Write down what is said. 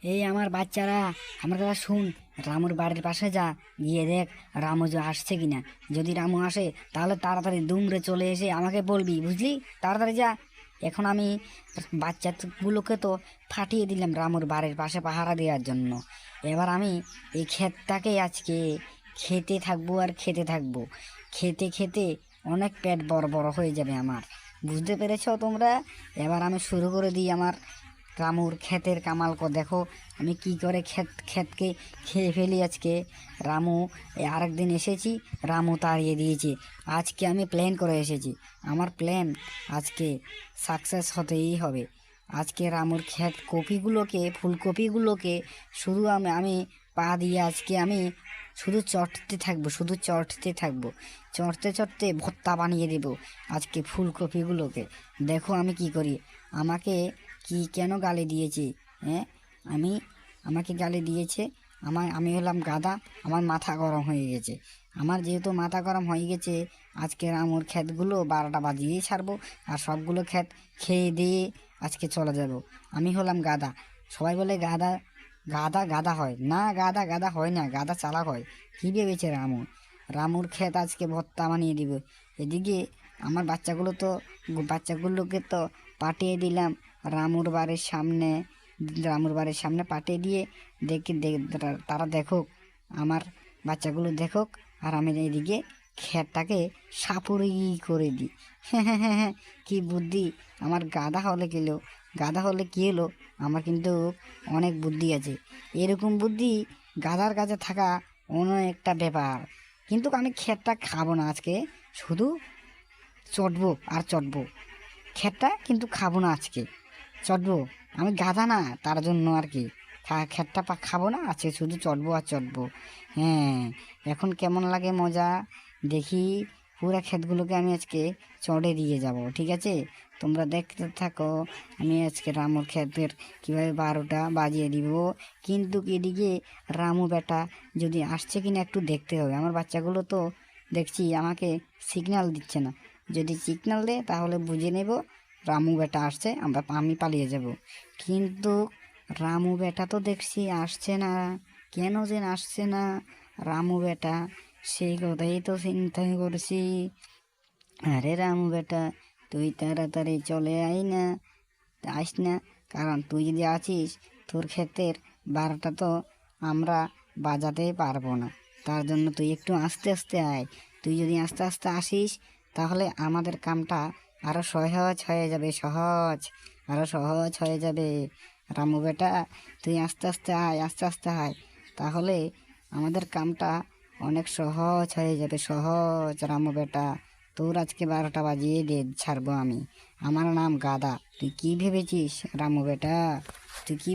এই আমার বাচ্চারা, আমার কথা শুন। রামুর বাড়ির পাশে যা, গিয়ে দেখ রামু যে আসছে কিনা। যদি রামু আসে তাহলে তাড়াতাড়ি দুমড়ে চলে এসে আমাকে বলবি, বুঝলি? তাড়াতাড়ি যা। এখন আমি বাচ্চাগুলোকে তো ফাটিয়ে দিলাম রামুর বাড়ির পাশে পাহারা দেওয়ার জন্য। এবার আমি এই ক্ষেতটাকে আজকে খেতে থাকবো আর খেতে থাকবো। খেতে খেতে অনেক পেট বড় বড় হয়ে যাবে আমার। বুঝতে পেরেছো তোমরা? এবার আমি শুরু করে দিই আমার রামুর ক্ষেতের কামাল কো। দেখো আমি কি করে ক্ষেতকে খেয়ে ফেলি আজকে। রামু আরেকদিন এসেছি, রামু তাড়িয়ে দিয়েছে। আজকে আমি প্ল্যান করে এসেছি, আমার প্ল্যান আজকে সাকসেস হতেই হবে। আজকে রামুর ক্ষেত কপিগুলোকে, ফুলকপিগুলোকে শুধু আমি পা দিয়ে আজকে আমি শুধু চটতে থাকবো, শুধু চটতে থাকবো। চটতে চটতে ভর্তা বানিয়ে দেব আজকে ফুলকপিগুলোকে। দেখো আমি কি করি। আমাকে কি কেন গালি দিয়েছে? হ্যাঁ, আমি আমাকে গালি দিয়েছে। আমি হলাম গাধা, আমার মাথা গরম হয়ে গেছে। আমার যেহেতু মাথা গরম হয়ে গেছে, আজকে আমুর ক্ষেতগুলো 12টা বাজিয়েই ছাড়বো, আর সবগুলো ক্ষেত খেয়ে দিয়ে আজকে চলে যাব। আমি হলাম গাধা। সবাই বলে গাধা গাধা গাধা হয় না, গাধা গাধা হয় না, গাধা চালাক হয়। কী ভেবেছে রামু? রামুর ক্ষেত আজকে ভর্তা বানিয়ে দিব। এদিকে আমার বাচ্চাগুলোকে তো পাঠিয়ে দিলাম রামুর বাড়ির সামনে। রামুর বাড়ির সামনে পাঠিয়ে দিয়ে তারা দেখুক, আমার বাচ্চাগুলো দেখুক, আর আমি এদিকে ক্ষেতটাকে সাপুরি করে দিই। হ্যাঁ হ্যাঁ হ্যাঁ হ্যাঁ, কী বুদ্ধি! আমার গাধা হলে কী হলো, আমার কিন্তু অনেক বুদ্ধি আছে। এরকম বুদ্ধি গাধার কাছে থাকা অনেক একটা ব্যাপার। কিন্তু আমি ক্ষেতটা খাবো না আজকে, শুধু চটবো আর চটবো। ক্ষেতটা কিন্তু খাবো না আজকে, চটবো। আমি গাধা না, তার জন্য আর কি ক্ষেতটা খাবো না আজকে, শুধু চটবো আর চটবো। হ্যাঁ, এখন কেমন লাগে মজা দেখি। পুরা ক্ষেতগুলোকে আমি আজকে চড়ে দিয়ে যাব, ঠিক আছে? তোমরা দেখতে থাকো আমি আজকে রামুর ক্ষেতের কীভাবে 12টা বাজিয়ে দিব। কিন্তু এদিকে রামু বেটা যদি আসছে কিনা একটু দেখতে হবে। আমার বাচ্চাগুলো তো দেখছি আমাকে সিগন্যাল দিচ্ছে না। যদি সিগন্যাল দেয় তাহলে বুঝে নেব রামু বেটা আসছে, আমি পালিয়ে যাব। কিন্তু রামু বেটা তো দেখছি আসছে না। কেন যে আসছে না রামু বেটা, সেই কথাই তো চিন্তা করছি। আরে রামু বেটা, তুই তাড়াতাড়ি চলে আইস না। কারণ তুই যদি আছিস, তোর ক্ষেতের 12টা তো আমরা বাজাতেই পারবো না। তার জন্য তুই একটু আস্তে আস্তে আয়। তুই যদি আস্তে আস্তে আসিস তাহলে আমাদের কামটা আরও সহজ হয়ে যাবে, আরও সহজ হয়ে যাবে। রামু বেটা, তুই আস্তে আস্তে আয়, আস্তে আস্তে আয়, তাহলে আমাদের কামটা অনেক সহজ হয়ে যাবে, সহজ। রামু বেটা, তোর আজকে 12টা বাজিয়ে ছাড়বো আমি। আমার নাম গাদা। তুই কি ভেবেছিস রামু বেটা? তুই কি